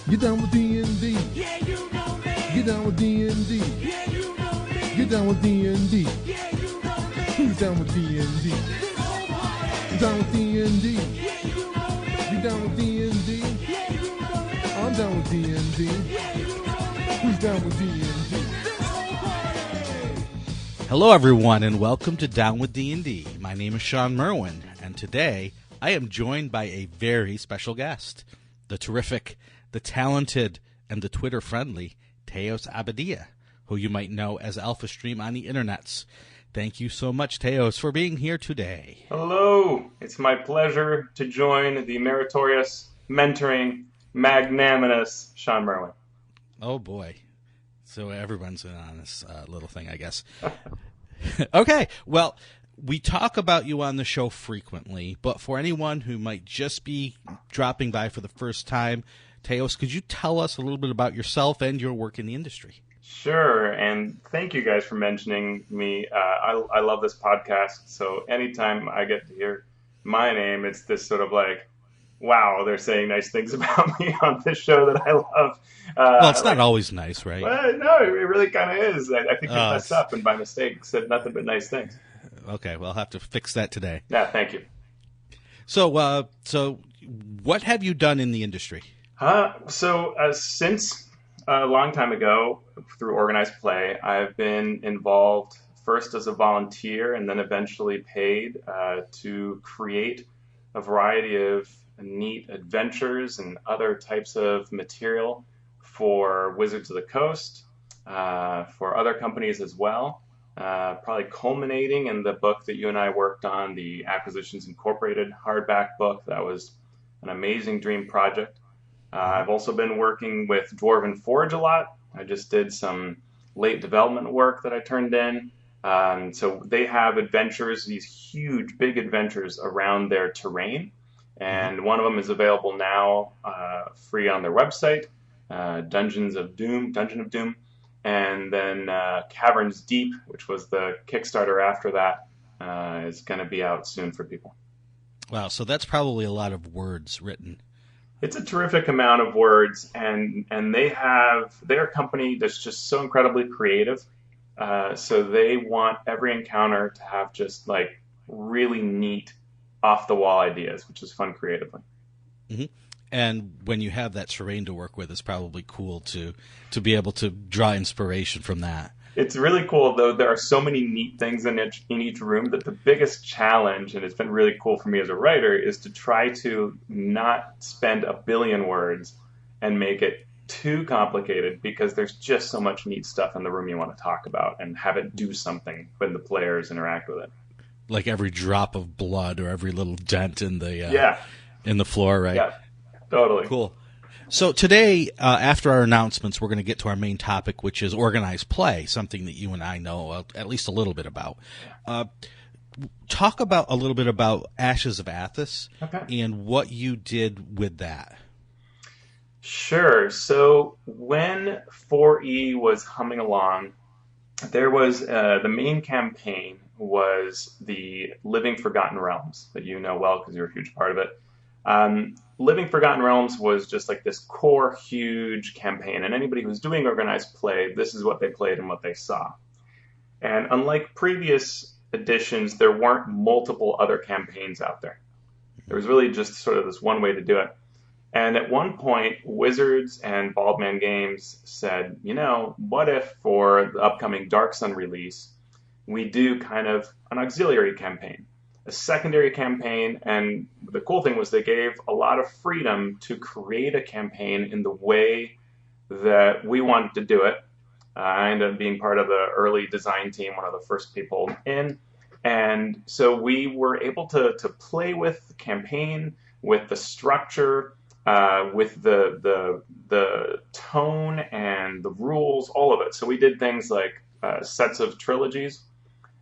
Get down with D&D. Yeah, you know me. Get down with D&D. Yeah, you know me. Get down with D&D. Yeah, you know me. Who's down with D&D? This whole party. Get down with D&D. Yeah, you know me. Get down with D&D. Yeah, you know me. I'm down with D&D. Yeah, you know me. Who's down with D&D? This whole party. Hello, everyone, and welcome to Down with D&D. My name is Shawn Merwin, and today I am joined by a very special guest, the terrific, the talented, and the Twitter-friendly Teos Abadia, who you might know as Alphastream on the internets. Thank you so much, Teos, for being here today. Hello! It's my pleasure to join the meritorious, mentoring, magnanimous Shawn Merwin. Oh, boy. So everyone's in on this little thing, I guess. Okay, well, we talk about you on the show frequently, but for anyone who might just be dropping by for the first time, Teos, could you tell us a little bit about yourself and your work in the industry? Sure, and thank you guys for mentioning me. I love this podcast, so anytime I get to hear my name, it's this sort of like, wow, they're saying nice things about me on this show that I love. Well, it's not always nice, right? Well, no, it really kind of is. I think you messed up and by mistake said nothing but nice things. Okay, well, I'll have to fix that today. Yeah, thank you. So what have you done in the industry? Since a long time ago, through organized play, I've been involved first as a volunteer and then eventually paid to create a variety of neat adventures and other types of material for Wizards of the Coast, for other companies as well. Probably culminating in the book that you and I worked on, the Acquisitions Incorporated hardback book. That was an amazing dream project. I've also been working with Dwarven Forge a lot. I just did some late development work that I turned in. So they have adventures, these huge, big adventures around their terrain. And one of them is available now free on their website, Dungeon of Doom. And then Caverns Deep, which was the Kickstarter after that, is going to be out soon for people. Wow, so that's probably a lot of words written. It's a terrific amount of words, and they're a company that's just so incredibly creative. So they want every encounter to have just like really neat, off-the-wall ideas, which is fun creatively. Mm-hmm. And when you have that terrain to work with, it's probably cool to be able to draw inspiration from that. It's really cool, though. There are so many neat things in each room that the biggest challenge, and it's been really cool for me as a writer, is to try to not spend a billion words and make it too complicated, because there's just so much neat stuff in the room you want to talk about and have it do something when the players interact with it. Like every drop of blood or every little dent in the in the floor, right? Yeah, totally. Cool. So today, after our announcements, we're going to get to our main topic, which is organized play, something that you and I know at least a little bit about. Talk a little bit about Ashes of Athos and what you did with that. Sure. So when 4E was humming along, there was the main campaign was the Living Forgotten Realms that you know well because you're a huge part of it. Living Forgotten Realms was just like this core, huge campaign, and anybody who's doing organized play, this is what they played and what they saw. And unlike previous editions, there weren't multiple other campaigns out there. There was really just sort of this one way to do it. And at one point, Wizards and Baldman Games said, what if for the upcoming Dark Sun release, we do kind of an auxiliary campaign, a secondary campaign, and the cool thing was they gave a lot of freedom to create a campaign in the way that we wanted to do it. I ended up being part of the early design team, one of the first people in, and so we were able to play with the campaign, with the structure, with the tone and the rules, all of it. So we did things like sets of trilogies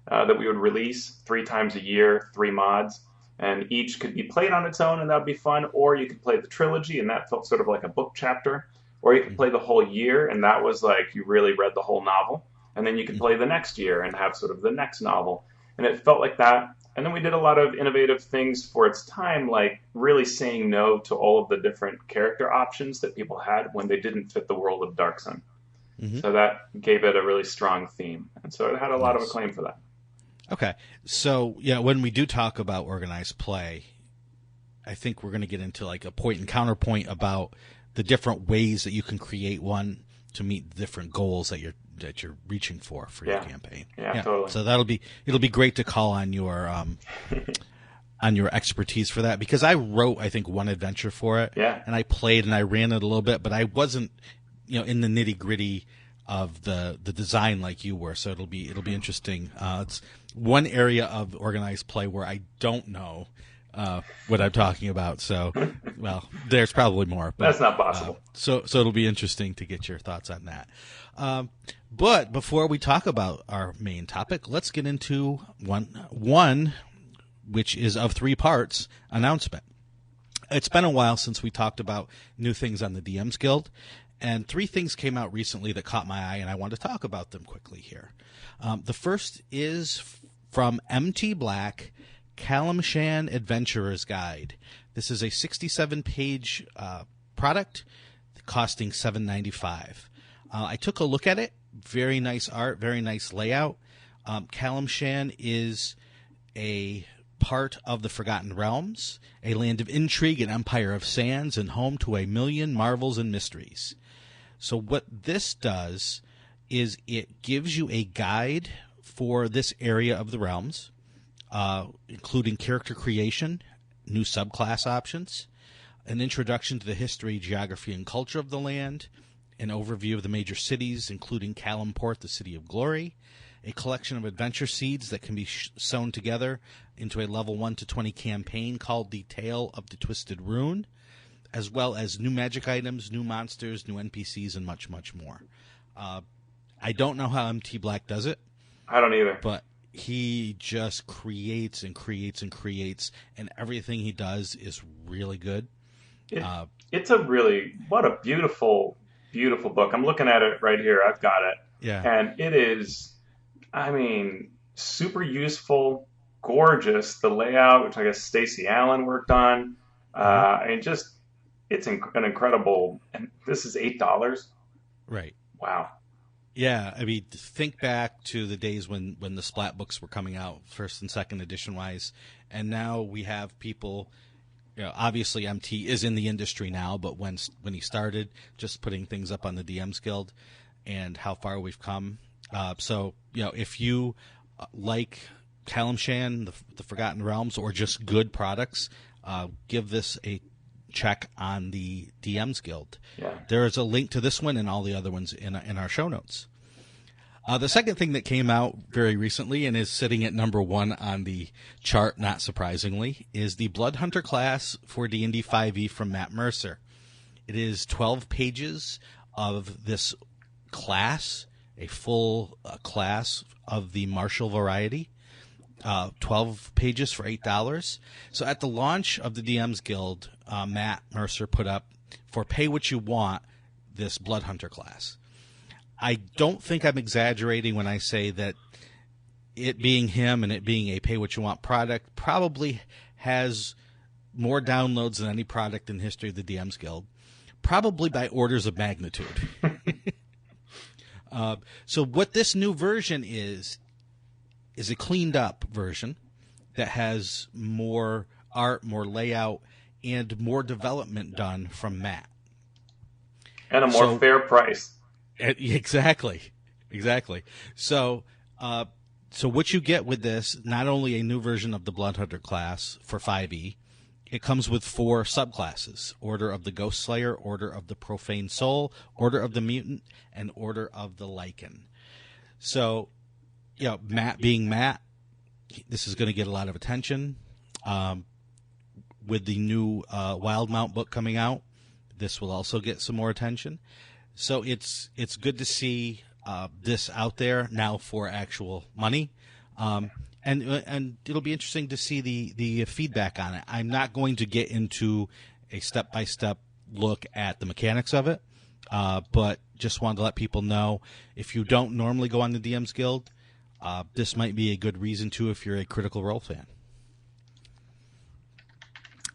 that we would release 3 times a year, 3 mods, and each could be played on its own, and that would be fun, or you could play the trilogy, and that felt sort of like a book chapter, or you could play the whole year, and that was like you really read the whole novel, and then you could play the next year and have sort of the next novel, and it felt like that, And then we did a lot of innovative things for its time, like really saying no to all of the different character options that people had when they didn't fit the world of Dark Sun. Mm-hmm. So that gave it a really strong theme. And so it had a lot of acclaim for that. Okay. So, yeah, when we do talk about organized play, I think we're going to get into like a point and counterpoint about the different ways that you can create one to meet the different goals that you're reaching for your campaign. Yeah, totally. So it'll be great to call on your on your expertise for that, because I wrote, I think, one adventure for it. Yeah. And I played and I ran it a little bit, but I wasn't, in the nitty-gritty of the design like you were. So it'll be interesting. It's one area of organized play where I don't know what I'm talking about. So, well, there's probably more. But, that's not possible. So it'll be interesting to get your thoughts on that. But before we talk about our main topic, let's get into one which is of 3 parts, announcement. It's been a while since we talked about new things on the DM's Guild, and 3 things came out recently that caught my eye, and I want to talk about them quickly here. The first is from MT Black, Calimshan Adventurer's Guide. This is a 67-page product costing $7.95. I took a look at it. Very nice art, very nice layout. Calimshan is a part of the Forgotten Realms, a land of intrigue and empire of sands, and home to a million marvels and mysteries. So what this does is it gives you a guide for this area of the realms, including character creation, new subclass options, an introduction to the history, geography, and culture of the land, an overview of the major cities, including Kalimport, the City of Glory, a collection of adventure seeds that can be sewn together into a level 1 to 20 campaign called The Tale of the Twisted Rune, as well as new magic items, new monsters, new NPCs, and much, much more. I don't know how MT Black does it. I don't either. But he just creates and creates and creates, and everything he does is really good. It's what a beautiful, beautiful book. I'm looking at it right here. I've got it. Yeah. And it is, super useful, gorgeous. The layout, which I guess Stacey Allen worked on. It's an incredible, and this is $8. Right. Wow. Yeah, I mean, think back to the days when the Splat books were coming out, first and second edition wise, and now we have people. Obviously MT is in the industry now, but when he started, just putting things up on the DM's Guild, and how far we've come. So if you like Calimshan, the Forgotten Realms, or just good products, give this a check on the DM's Guild. Yeah. There is a link to this one and all the other ones in our show notes. The second thing that came out very recently and is sitting at number 1 on the chart, not surprisingly, is the Bloodhunter class for D&D 5e from Matt Mercer. It is 12 pages of this class, a full class of the martial variety. 12 pages for $8. So at the launch of the DM's Guild, Matt Mercer put up, for pay what you want, this Bloodhunter class. I don't think I'm exaggerating when I say that it being him and it being a pay what you want product probably has more downloads than any product in history of the DM's Guild, probably by orders of magnitude. So what this new version is a cleaned up version that has more art, more layout, and more development done from Matt. And a more fair price. Exactly. So what you get with this, not only a new version of the Bloodhunter class for 5e, it comes with 4 subclasses: Order of the Ghost Slayer, Order of the Profane Soul, Order of the Mutant, and Order of the Lycan. So, Matt being Matt, this is going to get a lot of attention. With the new Wildmount book coming out, this will also get some more attention. So it's good to see this out there now for actual money, and it'll be interesting to see the feedback on it. I'm not going to get into a step-by-step look at the mechanics of it, but just wanted to let people know, if you don't normally go on the DM's Guild, this might be a good reason to if you're a Critical Role fan.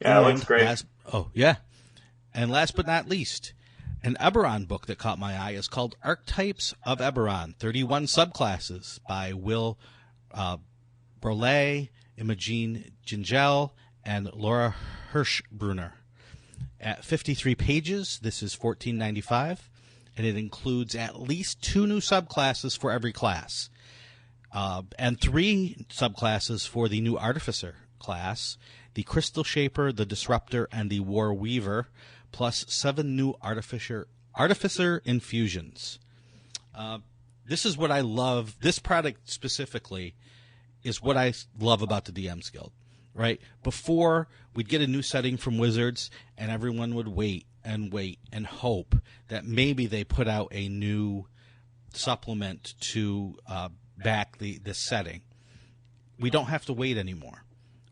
Yeah, it looks great. And last but not least, an Eberron book that caught my eye is called Archetypes of Eberron, 31 Subclasses by Will Brole, Imogen Gingell, and Laura Hirschbrunner. At 53 pages, this is $14.95, and it includes at least 2 new subclasses for every class, and 3 subclasses for the new Artificer class, the Crystal Shaper, the Disruptor, and the War Weaver, plus 7 new Artificer infusions. This is what I love. This product specifically is what I love about the DM's Guild, right? Before, we'd get a new setting from Wizards, and everyone would wait and hope that maybe they put out a new supplement to back this setting. We don't have to wait anymore.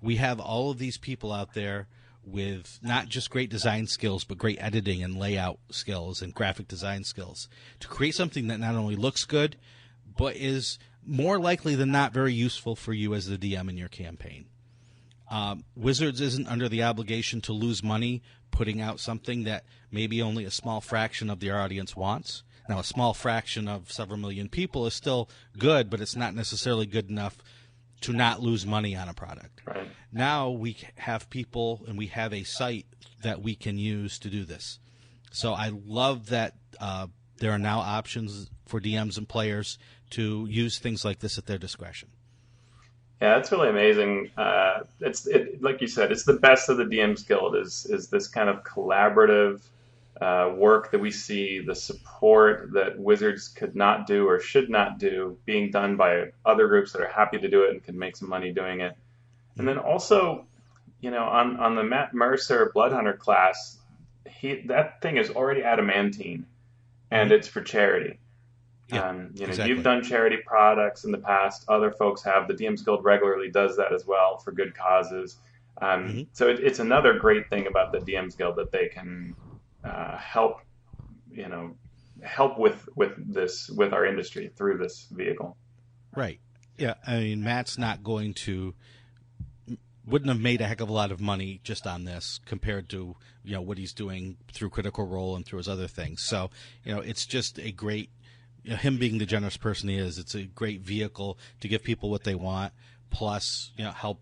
We have all of these people out there with not just great design skills, but great editing and layout skills and graphic design skills to create something that not only looks good, but is more likely than not very useful for you as the DM in your campaign. Wizards isn't under the obligation to lose money putting out something that maybe only a small fraction of their audience wants. Now, a small fraction of several million people is still good, but it's not necessarily good enough to not lose money on a product. Right. Now we have people and we have a site that we can use to do this. So I love that there are now options for DMs and players to use things like this at their discretion. Yeah, that's really amazing. Like you said, it's the best of the DM's Guild is this kind of collaborative work that we see, the support that Wizards could not do or should not do, being done by other groups that are happy to do it and can make some money doing it. And then also, on the Matt Mercer Bloodhunter class, that thing is already adamantine, and it's for charity. Yeah, exactly. You've done charity products in the past. Other folks have. The DM's Guild regularly does that as well for good causes. So it's another great thing about the DM's Guild that they can help with our industry through this vehicle. Right. Yeah. I mean, Matt's wouldn't have made a heck of a lot of money just on this compared to what he's doing through Critical Role and through his other things. So it's just a great. Him being the generous person he is, it's a great vehicle to give people what they want, plus help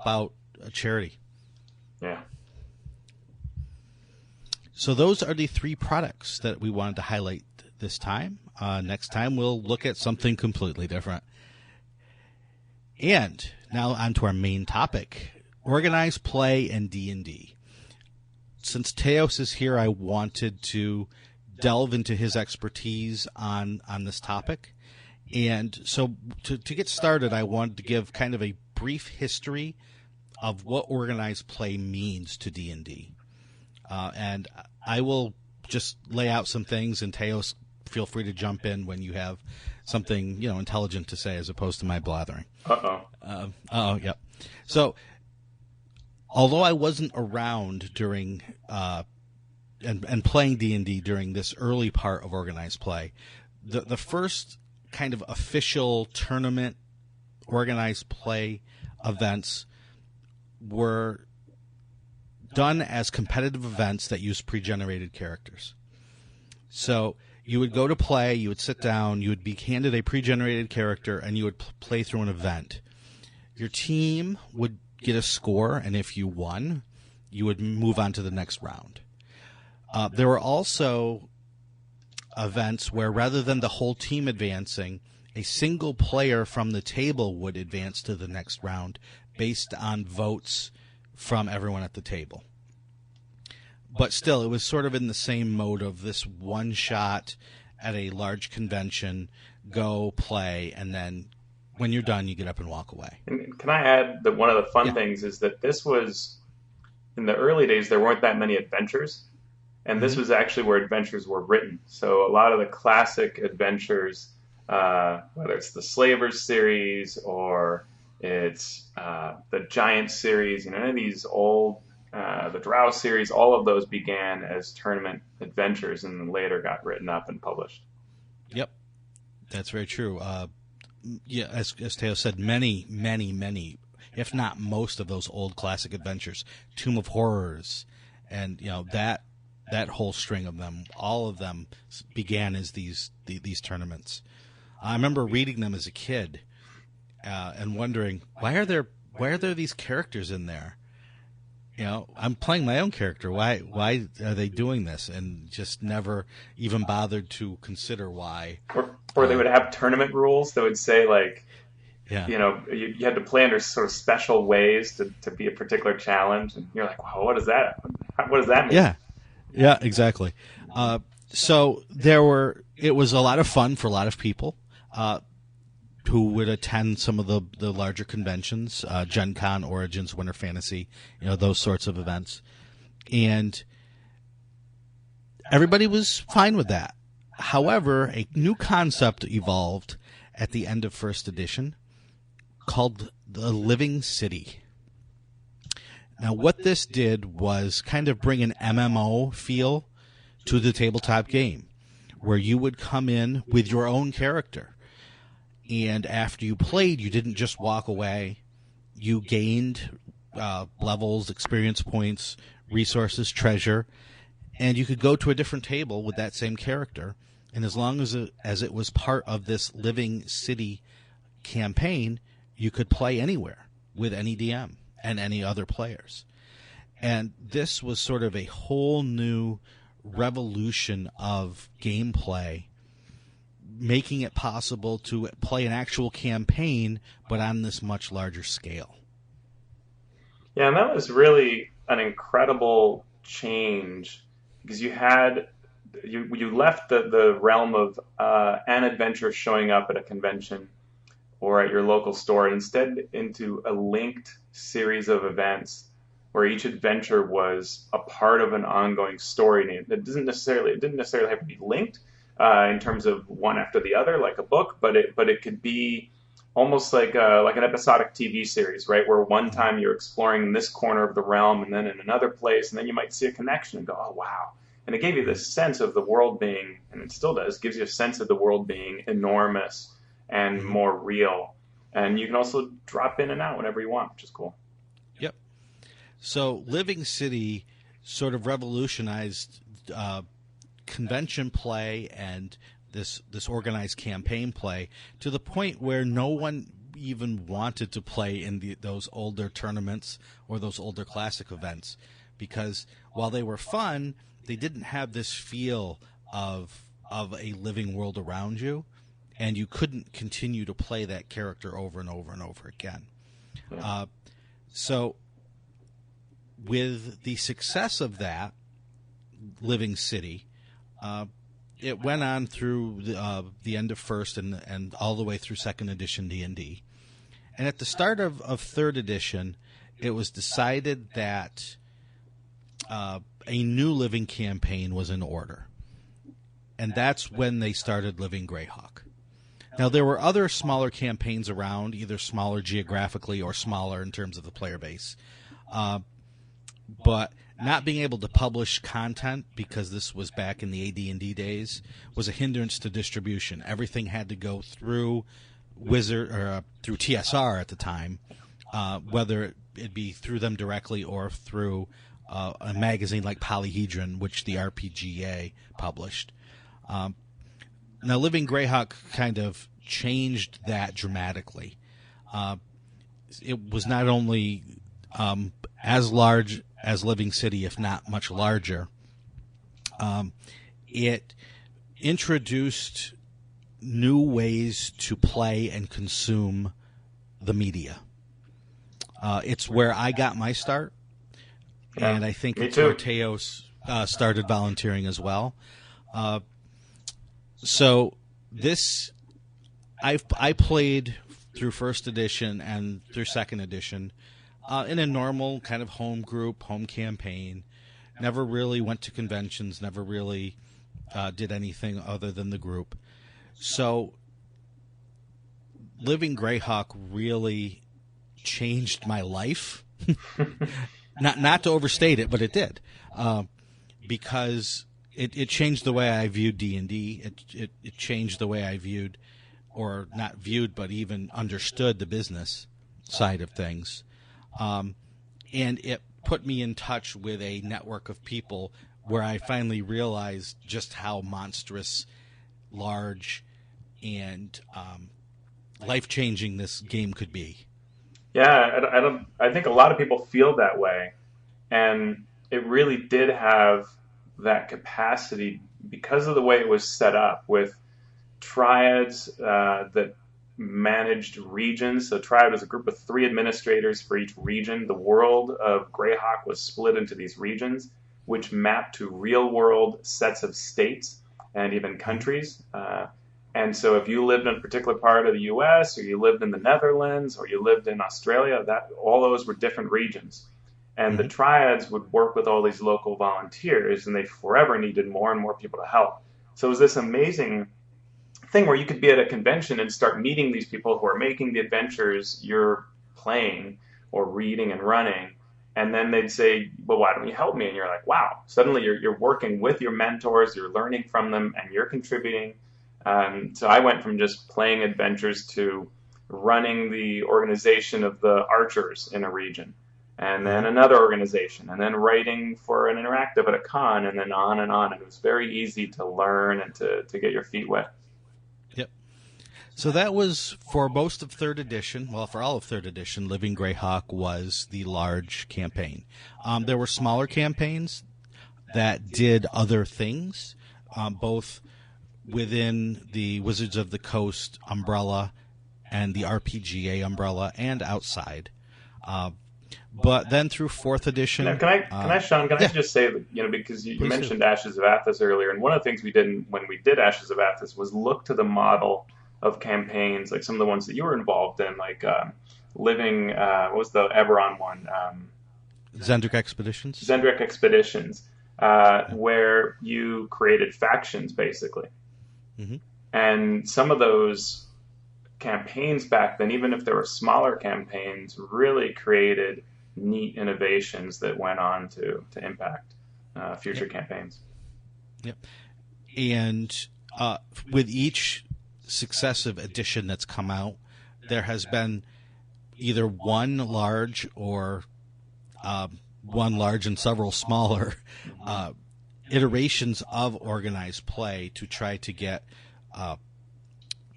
out a charity. Yeah. So those are the 3 products that we wanted to highlight this time. Next time we'll look at something completely different. And now on to our main topic, organized play and D&D. Since Teos is here, I wanted to delve into his expertise on this topic. And so to get started, I wanted to give kind of a brief history of what organized play means to D&D. And I will just lay out some things, and Teos, feel free to jump in when you have something intelligent to say as opposed to my blathering. Yep. So although I wasn't around during and playing D&D during this early part of organized play, the first kind of official tournament organized play events were done as competitive events that use pre-generated characters. So you would go to play, you would sit down, you would be handed a pre-generated character, and you would play through an event. Your team would get a score, and if you won, you would move on to the next round. There were also events where rather than the whole team advancing, a single player from the table would advance to the next round based on votes from everyone at the table. But still, it was sort of in the same mode of this one shot at a large convention, go play, and then when you're done, you get up and walk away. And can I add that one of the fun things is that this was, in the early days, there weren't that many adventures. And this was actually where adventures were written. So a lot of the classic adventures, whether it's the Slavers series or it's the Giant series, any of these old, the Drow series, all of those began as tournament adventures and then later got written up and published. Yep, that's very true. As Teo said, many, if not most of those old classic adventures. Tomb of Horrors, and that whole string of them, all of them began as these tournaments. I remember reading them as a kid and wondering, why are there these characters in there? I'm playing my own character. Why are they doing this? And just never even bothered to consider why. Or they would have tournament rules that would say, like, yeah, you had to play under sort of special ways to be a particular challenge. And you're like, wow, what is that? What does that mean? Yeah, exactly. So it was a lot of fun for a lot of people who would attend some of the larger conventions, Gen Con, Origins, Winter Fantasy, those sorts of events. And everybody was fine with that. However, a new concept evolved at the end of first edition called the Living City. Now, what this did was kind of bring an MMO feel to the tabletop game, where you would come in with your own character. And after you played, you didn't just walk away. You gained levels, experience points, resources, treasure, and you could go to a different table with that same character. And as long as it was part of this Living City campaign, you could play anywhere with any DM and any other players. And this was sort of a whole new revolution of gameplay, making it possible to play an actual campaign, but on this much larger scale. Yeah, and that was really an incredible change, because you left the realm of an adventure showing up at a convention or at your local store, and instead into a linked series of events where each adventure was a part of an ongoing story. It didn't necessarily have to be linked in terms of one after the other, like a book, but it could be almost like an episodic TV series, right? Where one time you're exploring this corner of the realm, and then in another place, and then you might see a connection and go, oh wow! And it gave you this sense of the world being, and it still does, gives you a sense of the world being enormous and more real. And you can also drop in and out whenever you want, which is cool. Yep. So Living City sort of revolutionized convention play and this organized campaign play to the point where no one even wanted to play in those older tournaments or those older classic events, because while they were fun, they didn't have this feel of a living world around you, and you couldn't continue to play that character over and over and over again. So with the success of that Living City, it went on through the end of first and all the way through second edition D&D. And at the start of third edition, it was decided that a new living campaign was in order. And that's when they started Living Grayhawk. Now, there were other smaller campaigns around, either smaller geographically or smaller in terms of the player base. But not being able to publish content, because this was back in the AD&D days, was a hindrance to distribution. Everything had to go through Wizard or through TSR at the time, whether it be through them directly or through a magazine like Polyhedron, which the RPGA published. Now, Living Grayhawk kind of changed that dramatically. It was not only as large as Living City, if not much larger. It introduced new ways to play and consume the media. It's where I got my start, and I think it's where Teos started volunteering as well. So this, I played through first edition and through second edition in a normal kind of home group, home campaign. Never really went to conventions, never really did anything other than the group. So Living Grayhawk really changed my life. Not to overstate it, but it did. Because it changed the way I viewed D&D. It changed the way I viewed, or not viewed, but even understood the business. side of things. And it put me in touch with a network of people where I finally realized just how monstrous, large, and life-changing this game could be. Yeah, I think a lot of people feel that way, and it really did have that capacity because of the way it was set up with triads that managed regions. So triad was a group of 3 administrators for each region. The world of Grayhawk was split into these regions, which mapped to real-world sets of states and even countries. And so if you lived in a particular part of the U.S., or you lived in the Netherlands, or you lived in Australia, all those were different regions. And the triads would work with all these local volunteers, and they forever needed more and more people to help. So it was this amazing thing where you could be at a convention and start meeting these people who are making the adventures you're playing or reading and running. And then they'd say, well, why don't you help me? And you're like, wow, suddenly you're working with your mentors, you're learning from them, and you're contributing. So I went from just playing adventures to running the organization of the archers in a region, and then another organization, and then writing for an interactive at a con, and then on and on. And it was very easy to learn and to get your feet wet. Yep. So that was for most of 3rd edition. Well, for all of 3rd edition, Living Grayhawk was the large campaign. There were smaller campaigns that did other things, both within the Wizards of the Coast umbrella and the RPGA umbrella, and outside. But then through 4th edition... Now, can I just say that, because you mentioned Ashes of Athos earlier, and one of the things we did when we did Ashes of Athos was look to the model of campaigns, like some of the ones that you were involved in, like Living, what was the Eberron one? Zendrick Expeditions. Zendrick Expeditions, where you created factions, basically. Mm-hmm. And some of those campaigns back then, even if they were smaller campaigns, really created neat innovations that went on to impact future campaigns. Yep. And with each successive edition that's come out, there has been either one large or one large and several smaller iterations of organized play to try to get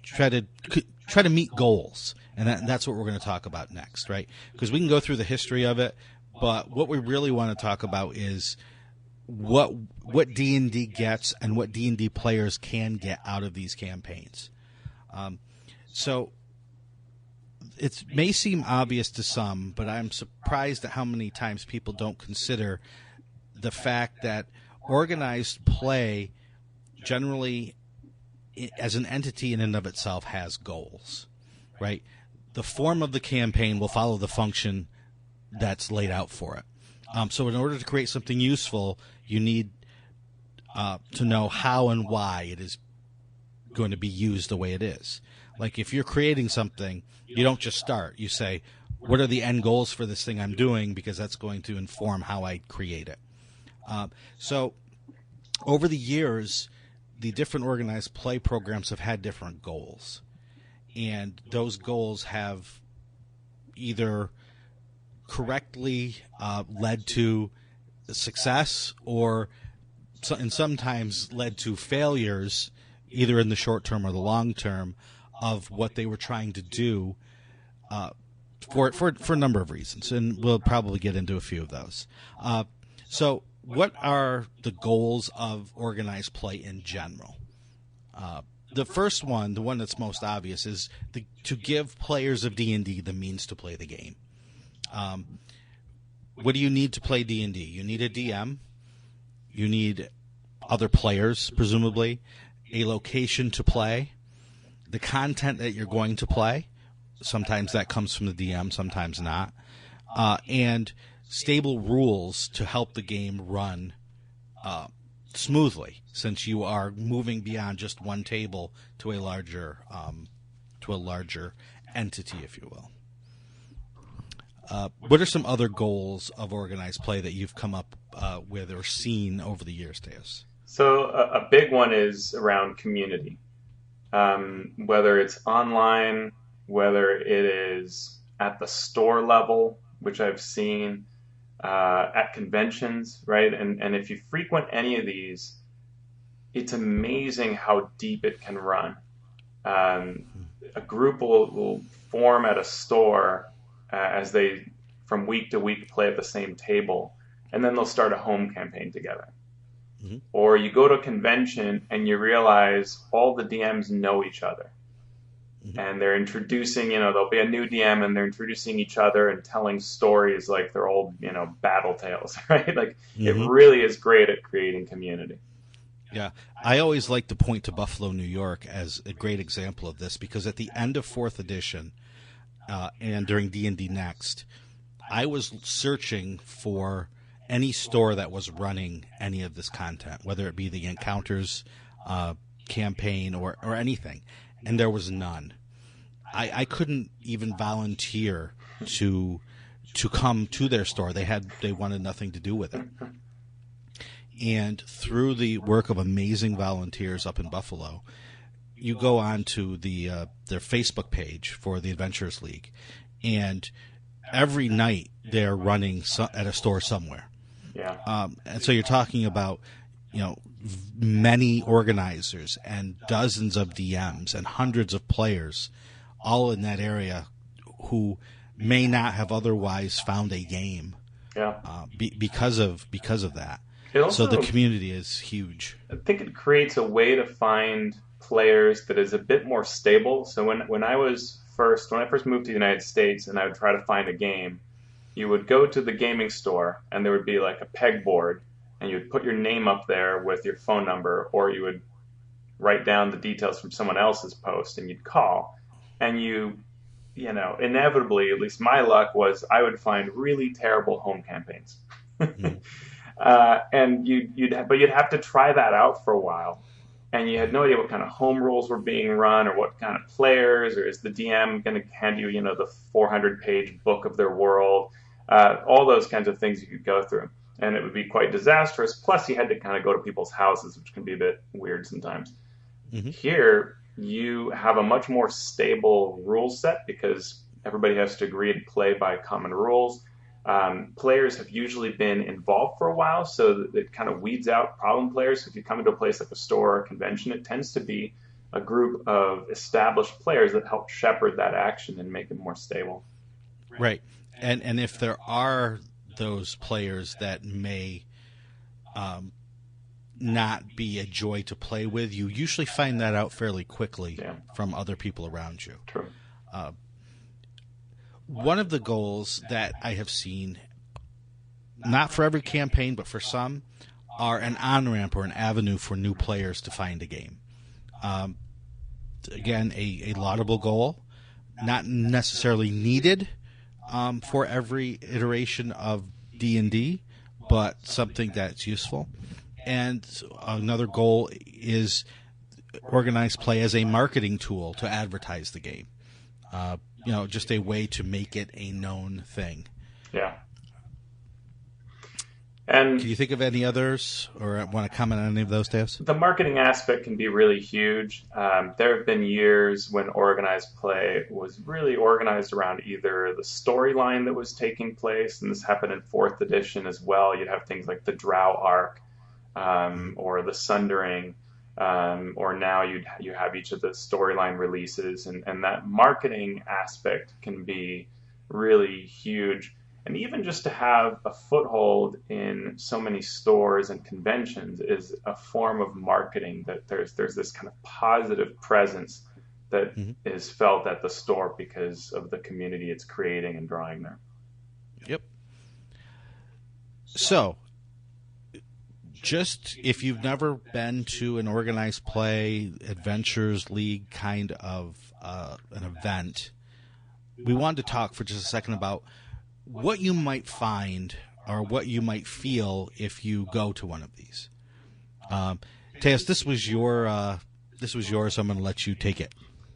try to meet goals, and that's what we're going to talk about next, right? Because we can go through the history of it, but what we really want to talk about is what D&D gets and what D&D players can get out of these campaigns. So it may seem obvious to some, but I'm surprised at how many times people don't consider the fact that organized play generally, as an entity in and of itself, has goals, right? The form of the campaign will follow the function that's laid out for it. So in order to create something useful, you need to know how and why it is going to be used the way it is. Like if you're creating something, you don't just start. You say, what are the end goals for this thing I'm doing? Because that's going to inform how I create it. So over the years, the different organized play programs have had different goals. And those goals have either correctly led to success or and sometimes led to failures, either in the short term or the long term, of what they were trying to do for a number of reasons. And we'll probably get into a few of those. So what are the goals of organized play in general? The first one, the one that's most obvious, is to give players of D&D the means to play the game. What do you need to play D&D? You need a DM. You need other players, presumably, a location to play, the content that you're going to play. Sometimes that comes from the DM, sometimes not. And stable rules to help the game run smoothly, since you are moving beyond just one table to a larger entity, if you will. What are some other goals of organized play that you've come up with or seen over the years, Teos? So a big one is around community. Whether it's online, whether it is at the store level, which I've seen at conventions, right? And if you frequent any of these, it's amazing how deep it can run. A group will form at a store as they, from week to week, play at the same table, and then they'll start a home campaign together. Mm-hmm. Or you go to a convention and you realize all the DMs know each other. Mm-hmm. And they're introducing, there'll be a new DM and they're introducing each other and telling stories like they're old, battle tales, right? Like, mm-hmm. It really is great at creating community. Yeah, I always like to point to Buffalo, New York as a great example of this, because at the end of 4th edition and during D&D Next, I was searching for any store that was running any of this content, whether it be the Encounters campaign or anything, and there was none. I couldn't even volunteer to come to their store. They wanted nothing to do with it. And through the work of amazing volunteers up in Buffalo, you go on to their Facebook page for the Adventurers League, and every night they're running at a store somewhere. Yeah. And so you're talking about, many organizers and dozens of DMs and hundreds of players all in that area who may not have otherwise found a game. Yeah. Because of that. Also, so the community is huge. I think it creates a way to find players that is a bit more stable. So when I first moved to the United States and I would try to find a game, you would go to the gaming store and there would be like a pegboard, and you would put your name up there with your phone number, or you would write down the details from someone else's post and you'd call. And inevitably, at least my luck was, I would find really terrible home campaigns. Mm. And you'd have to try that out for a while, and you had no idea what kind of home rules were being run or what kind of players, or is the DM going to hand you, the 400-page book of their world, all those kinds of things you could go through, and it would be quite disastrous. Plus, you had to kind of go to people's houses, which can be a bit weird sometimes. Mm-hmm. Here, you have a much more stable rule set because everybody has to agree to play by common rules. Players have usually been involved for a while, so that it kind of weeds out problem players. So if you come into a place like a store or a convention, it tends to be a group of established players that help shepherd that action and make it more stable. Right. And if there are those players that may not be a joy to play with, you usually find that out fairly quickly from other people around you. True. One of the goals that I have seen, not for every campaign, but for some, are an on-ramp or an avenue for new players to find a game. Again, a laudable goal, not necessarily needed for every iteration of D&D, but something that's useful. And another goal is organized play as a marketing tool to advertise the game. Just a way to make it a known thing. Yeah. And can you think of any others, or want to comment on any of those, Teos? The marketing aspect can be really huge. There have been years when organized play was really organized around either the storyline that was taking place, and this happened in 4th edition as well. You'd have things like the Drow Ark or the Sundering, or now you have each of the storyline releases, and that marketing aspect can be really huge. And even just to have a foothold in so many stores and conventions is a form of marketing, that there's this kind of positive presence that is felt at the store because of the community it's creating and drawing there. Yep. So, just if you've never been to an organized play, Adventures League kind of an event, we wanted to talk for just a second about what you might find or what you might feel if you go to one of these. Teos, this was yours, so I'm going to let you take it.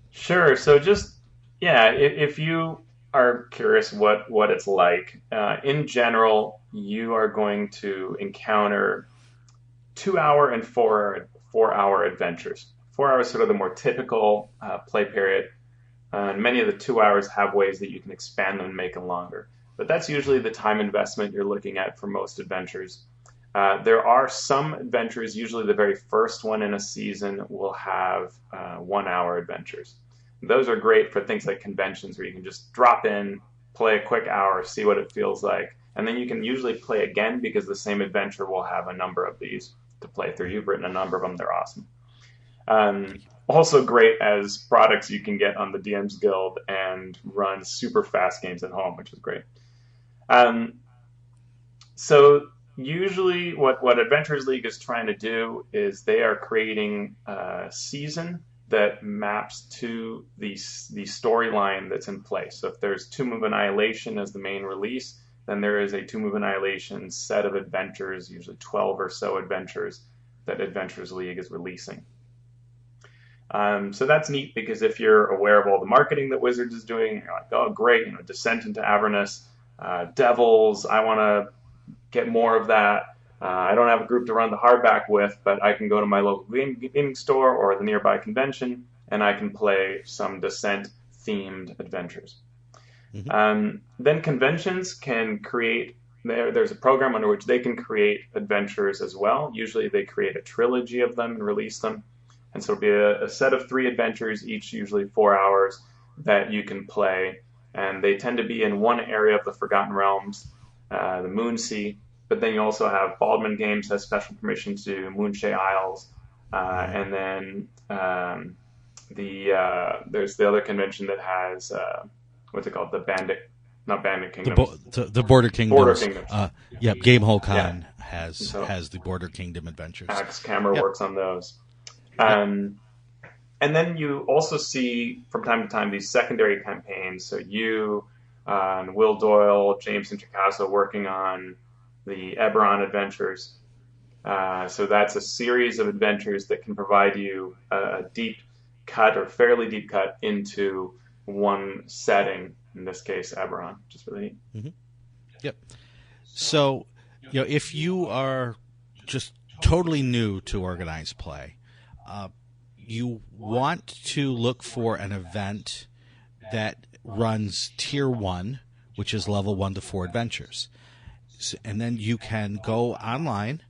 Sure. So if you are curious what it's like, in general, you are going to encounter 2-hour and 4-hour adventures. 4 hours sort of the more typical play period. And many of the 2 hours have ways that you can expand them and make them longer. But that's usually the time investment you're looking at for most adventures. There are some adventures, usually the very first one in a season will have 1 hour adventures. Those are great for things like conventions where you can just drop in, play a quick hour, see what it feels like, and then you can usually play again because the same adventure will have a number of these to play through. You've written a number of them. They're awesome. Also great as products you can get on the DM's Guild and run super fast games at home, which is great. So usually what Adventurers League is trying to do is they are creating a season that maps to the storyline that's in place. So if there's Tomb of Annihilation as the main release, then there is a Tomb of Annihilation set of adventures, usually 12 or so adventures, that Adventurers League is releasing. So that's neat because if you're aware of all the marketing that Wizards is doing, you're like, oh, great, Descent into Avernus, Devils, I want to get more of that. I don't have a group to run the hardback with, but I can go to my local gaming store or the nearby convention, and I can play some Descent-themed adventures. Mm-hmm. Then conventions can create, there's a program under which they can create adventures as well. Usually they create a trilogy of them and release them. And so it'll be a set of 3 adventures, each usually 4 hours, that you can play. And they tend to be in one area of the Forgotten Realms, the Moonsea. But then you also have Baldman Games has special permission to do Moonshae Isles. And then there's the other convention that has, what's it called? The Bandit, not Bandit Kingdoms. The Border Kingdoms. Border Kingdoms. Gamehole Con has the Border Kingdom adventures. Axe Camera works on those. And then you also see from time to time these secondary campaigns. So you and Will Doyle, James Introcaso working on the Eberron adventures. So that's a series of adventures that can provide you a deep cut or fairly deep cut into one setting, in this case Eberron, which is really neat. Mm-hmm. Yep. So, if you are just totally new to organized play, you want to look for an event that runs Tier 1, which is level 1 to 4 adventures. And then you can go online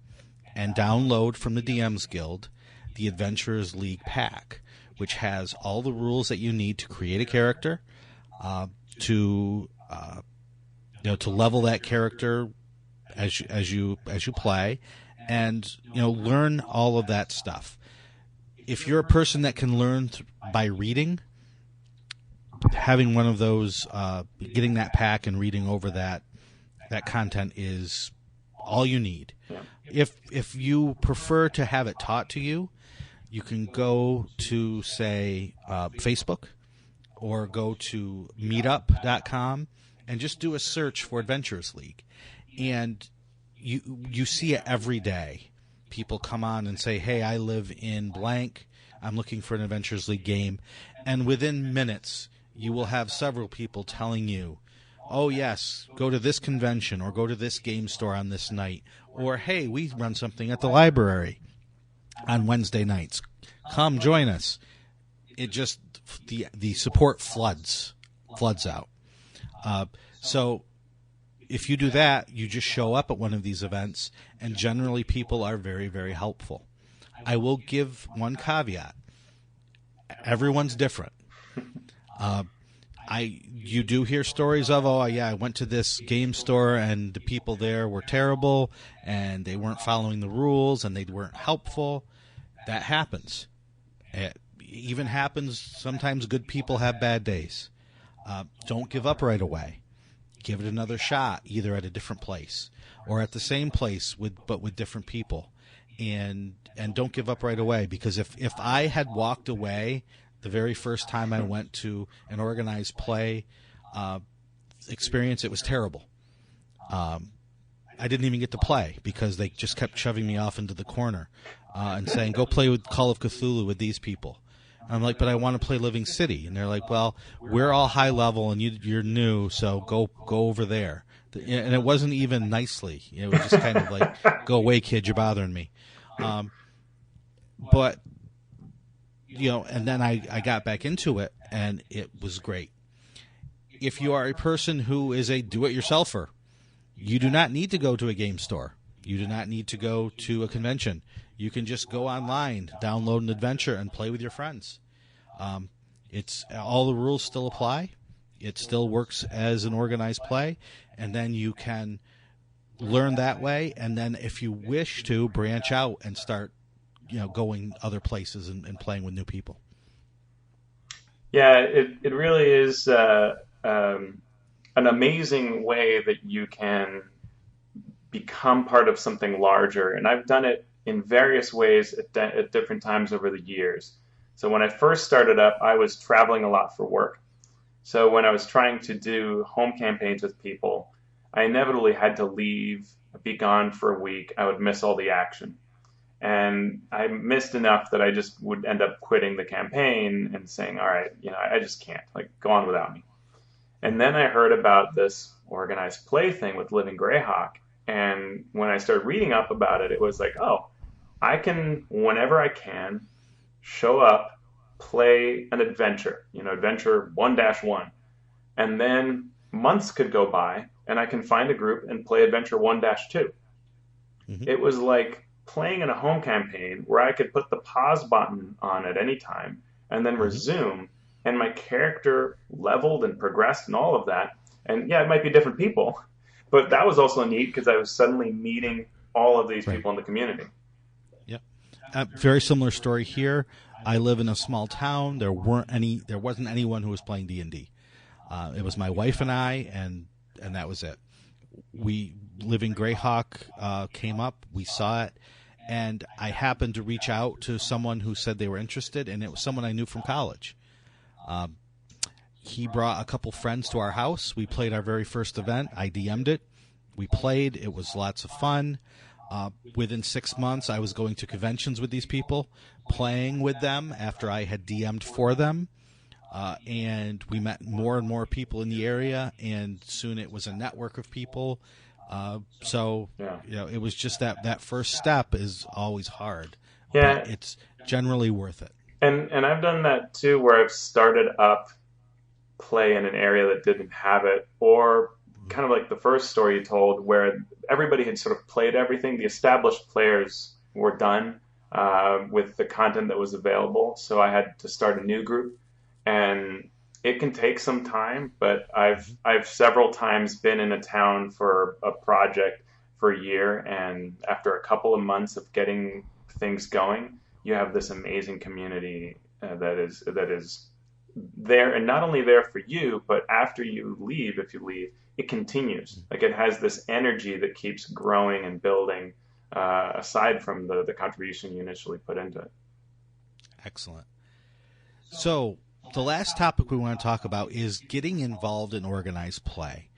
and download from the DM's Guild the Adventurers League pack, which has all the rules that you need to create a character, to level that character as you play, and learn all of that stuff. If you're a person that can learn by reading, having one of those, getting that pack and reading over that content is all you need. Yeah. If you prefer to have it taught to you, you can go to, say, Facebook or go to meetup.com and just do a search for Adventurers League. And you see it every day. People come on and say, hey, I live in blank. I'm looking for an Adventurers League game. And within minutes, you will have several people telling you, oh, yes, go to this convention or go to this game store on this night. Or, hey, we run something at the library on Wednesday nights. Come join us. It just, the support floods out. So if you do that, you just show up at one of these events, and generally people are very, very helpful. I will give one caveat. Everyone's different. You do hear stories of, I went to this game store and the people there were terrible and they weren't following the rules and they weren't helpful. That happens. It even happens sometimes. Good people have bad days. Don't give up right away. Give it another shot, either at a different place or at the same place but with different people. And don't give up right away, because if I had walked away the very first time I went to an organized play experience, it was terrible. I didn't even get to play because they just kept shoving me off into the corner and saying, go play with Call of Cthulhu with these people. And I'm like, but I want to play Living City. And they're like, well, we're all high level and you're new, so go over there. And it wasn't even nicely. It was just kind of like, go away, kid, you're bothering me. But and then I got back into it, and it was great. If you are a person who is a do-it-yourselfer, you do not need to go to a game store. You do not need to go to a convention. You can just go online, download an adventure, and play with your friends. It's all the rules still apply. It still works as an organized play, and then you can learn that way. And then, if you wish to, branch out and start, going other places and playing with new people. Yeah, it really is an amazing way that you can become part of something larger. And I've done it in various ways at different times over the years. So when I first started up, I was traveling a lot for work. So when I was trying to do home campaigns with people, I inevitably had to leave, be gone for a week. I would miss all the action. And I missed enough that I just would end up quitting the campaign and saying, all right, I just can't, go on without me. And then I heard about this organized play thing with Living Grayhawk. And when I started reading up about it, it was like, oh, I can, whenever I can, show up, play an adventure, adventure 1-1. And then months could go by and I can find a group and play adventure 1-2. Mm-hmm. It was like playing in a home campaign where I could put the pause button on at any time and then resume, and my character leveled and progressed and all of that. And yeah, it might be different people, but that was also neat because I was suddenly meeting all of these people in the community. Yep. Very similar story here. I live in a small town. There wasn't anyone who was playing D&D. It was my wife and I, and that was it. Living Grayhawk came up. We saw it, and I happened to reach out to someone who said they were interested, and it was someone I knew from college. He brought a couple friends to our house. We played our very first event. I DM'd it. We played. It was lots of fun. Within 6 months, I was going to conventions with these people, playing with them after I had DM'd for them. And we met more and more people in the area, and soon it was a network of people. It was just that first step is always hard. Yeah. But it's generally worth it. And I've done that too, where I've started up play in an area that didn't have it, or kind of like the first story you told, where everybody had sort of played everything. The established players were done with the content that was available, so I had to start a new group, and it can take some time. But I've several times been in a town for a project for a year, and after a couple of months of getting things going, you have this amazing community that is there, and not only there for you, but after you leave, if you leave, it continues. Like, it has this energy that keeps growing and building, aside from the contribution you initially put into it. Excellent. So the last topic we want to talk about is getting involved in organized play.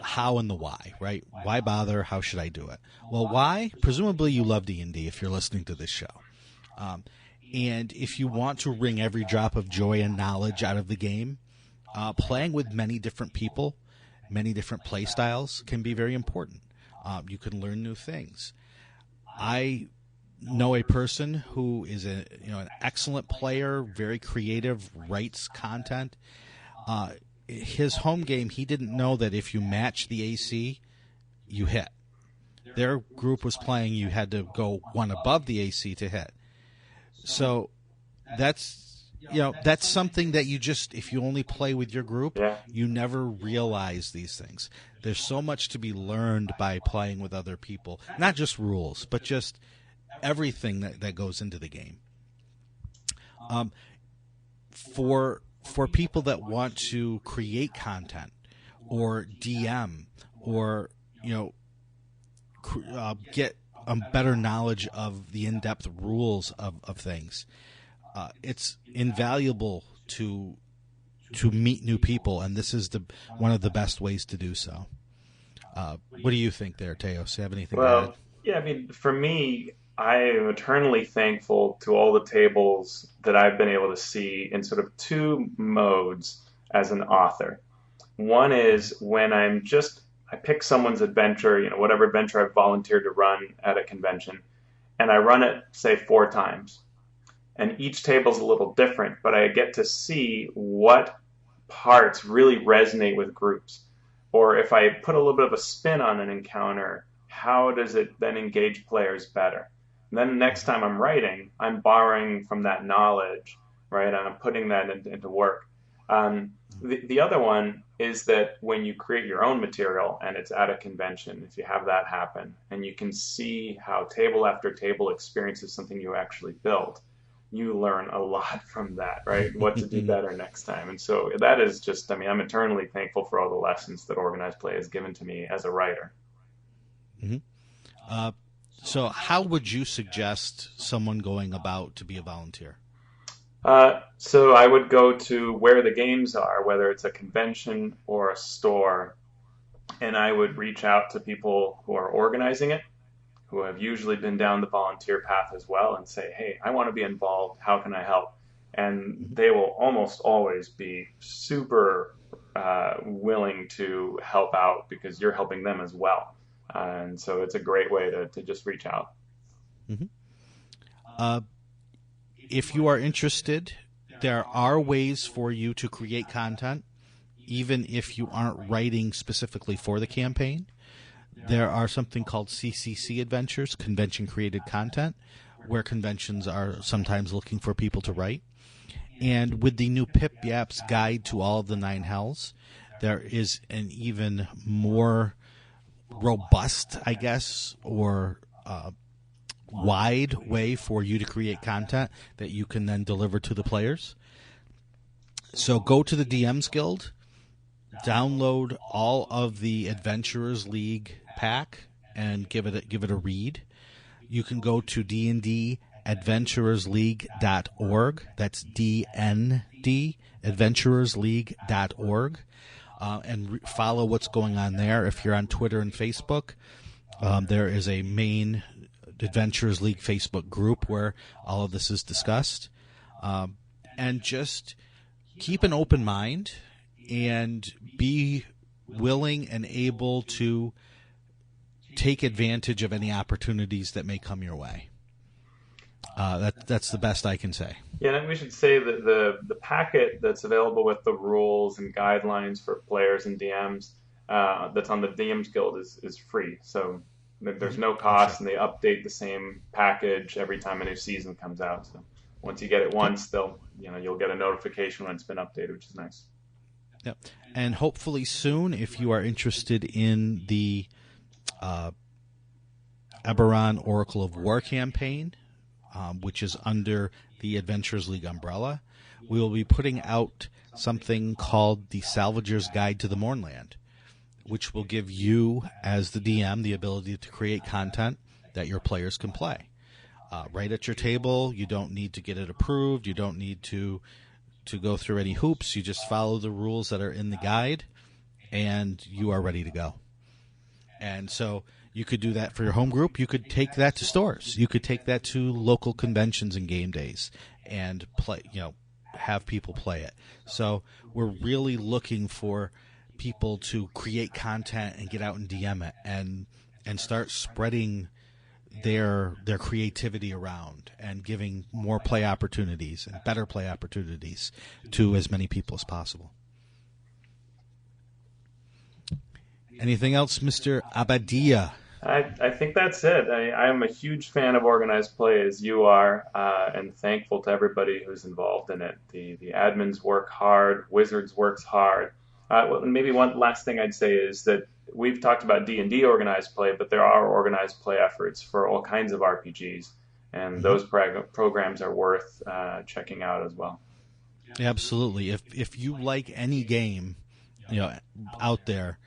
How and the why, right? Why bother? How should I do it? Well, why? Presumably you love D&D if you're listening to this show. And if you want to wring every drop of joy and knowledge out of the game, playing with many different people, many different play styles can be very important. You can learn new things. I know a person who is an excellent player, very creative, writes content. His home game, he didn't know that if you match the AC, you hit. Their group was playing, you had to go one above the AC to hit. So that's something that you just, if you only play with your group, you never realize these things. There's so much to be learned by playing with other people, not just rules, but just everything that goes into the game. For people that want to create content or DM or get a better knowledge of the in-depth rules of things, it's invaluable to meet new people, and this is one of the best ways to do so. What do you think there, Teos? Do you have anything to add? Yeah, I mean, for me, I am eternally thankful to all the tables that I've been able to see in sort of two modes as an author. One is when I pick someone's adventure, whatever adventure I've volunteered to run at a convention, and I run it, say, 4 times. and each table's a little different, but I get to see what parts really resonate with groups. Or if I put a little bit of a spin on an encounter, how does it then engage players better? And then next time I'm writing, I'm borrowing from that knowledge, right? And I'm putting that into work. The other one is that when you create your own material and it's at a convention, if you have that happen, and you can see how table after table experiences something you actually built, you learn a lot from that, right? What to do better next time. And so that is just, I mean, I'm eternally thankful for all the lessons that organized play has given to me as a writer. Mm-hmm. So how would you suggest someone going about to be a volunteer? So I would go to where the games are, whether it's a convention or a store, and I would reach out to people who are organizing it, who have usually been down the volunteer path as well, and say, hey, I want to be involved. How can I help? And they will almost always be super willing to help out because you're helping them as well. And so it's a great way to just reach out. Mm-hmm. If you are interested, there are ways for you to create content, even if you aren't writing specifically for the campaign. There are something called CCC adventures, convention created content, where conventions are sometimes looking for people to write. And with the new Pip Yap's Guide to All of the Nine Hells, there is an even more robust, I guess, or wide way for you to create content that you can then deliver to the players. So go to the DM's Guild, download all of the Adventurers League pack, and give it a read. You can go to D&D adventurersleague.org. That's DND adventurersleague.org, and follow what's going on there. If you're on Twitter and Facebook, there is a main Adventurers League Facebook group where all of this is discussed. And just keep an open mind and be willing and able to take advantage of any opportunities that may come your way. That's the best I can say. Yeah, and we should say that the packet that's available with the rules and guidelines for players and DMs that's on the DM's Guild is free. So there's no cost, and they update the same package every time a new season comes out. So once you get it once, you'll get a notification when it's been updated, which is nice. Yep. And hopefully soon, if you are interested in the Eberron Oracle of War campaign, which is under the Adventurers League umbrella, we will be putting out something called the Salvager's Guide to the Mournland, which will give you, as the DM, the ability to create content that your players can play. Right at your table, you don't need to get it approved. You don't need to go through any hoops. You just follow the rules that are in the guide, and you are ready to go. And so you could do that for your home group. You could take that to stores. You could take that to local conventions and game days and play, have people play it. So we're really looking for people to create content and get out and DM it and start spreading their creativity around and giving more play opportunities and better play opportunities to as many people as possible. Anything else, Mr. Abadia? I think that's it. I am a huge fan of organized play, as you are, and thankful to everybody who's involved in it. The admins work hard. Wizards works hard. Maybe one last thing I'd say is that we've talked about D&D organized play, but there are organized play efforts for all kinds of RPGs, and those programs are worth checking out as well. Absolutely. If you like any game, out there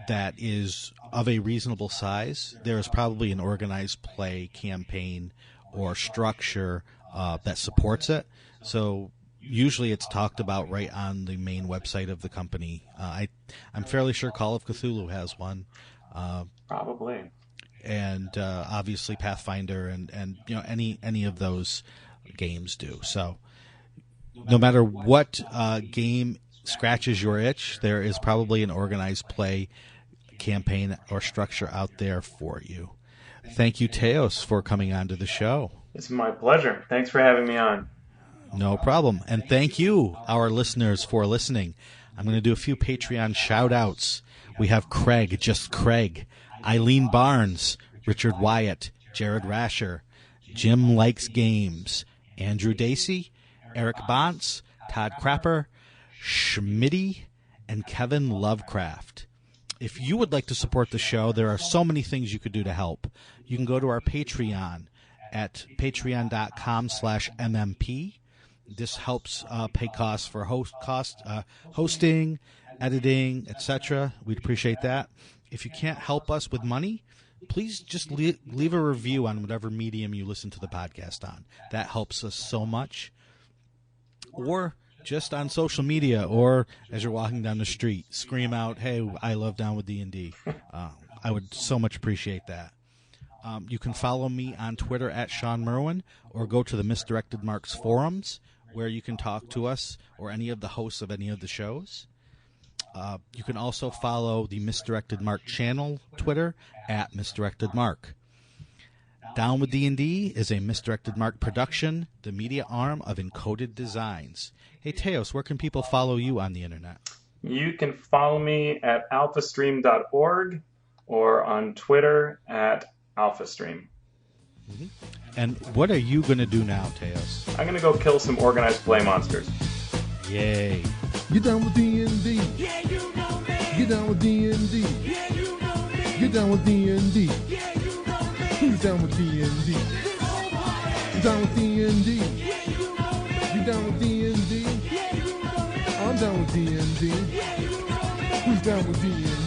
that is of a reasonable size, there is probably an organized play campaign or structure that supports it. So usually it's talked about right on the main website of the company. I'm fairly sure Call of Cthulhu has one. Probably. And obviously Pathfinder and any of those games do. So no matter what game scratches your itch, there is probably an organized play campaign or structure out there for you. Thank you, Teos, for coming on to the show. It's my pleasure. Thanks for having me on. No problem. And thank you, our listeners, for listening. I'm going to do a few Patreon shout-outs. We have Craig, just Craig, Eileen Barnes, Richard Wyatt, Jared Rasher, Jim Likes Games, Andrew Dacey, Eric Bontz, Todd Crapper, Schmitty, and Kevin Lovecraft. If you would like to support the show, there are so many things you could do to help. You can go to our Patreon at patreon.com/MMP. This helps pay costs for hosting, editing, etc. We'd appreciate that. If you can't help us with money, please just leave a review on whatever medium you listen to the podcast on. That helps us so much. Or just on social media, or as you're walking down the street, scream out, "Hey, I love Down with D&D." I would so much appreciate that. You can follow me on Twitter at Shawn Merwin, or go to the Misdirected Marks forums, where you can talk to us or any of the hosts of any of the shows. You can also follow the Misdirected Mark channel, Twitter, at Misdirected Mark. Down with D&D is a Misdirected Mark production, the media arm of Encoded Designs. Hey, Teos, where can people follow you on the internet? You can follow me at alphastream.org or on Twitter at Alphastream. Mm-hmm. And what are you going to do now, Teos? I'm going to go kill some organized play monsters. Yay. Get down with D&D. Yeah, you know me. Get down with D&D. Yeah, you know me. Get down with D&D. Yeah, you know me. Who's down with D&D? This whole party. You down with D&D? Yeah, you know me. You down with D&D? Yeah, you know me. I'm down with D&D. Yeah, you know me. Who's down with D&D?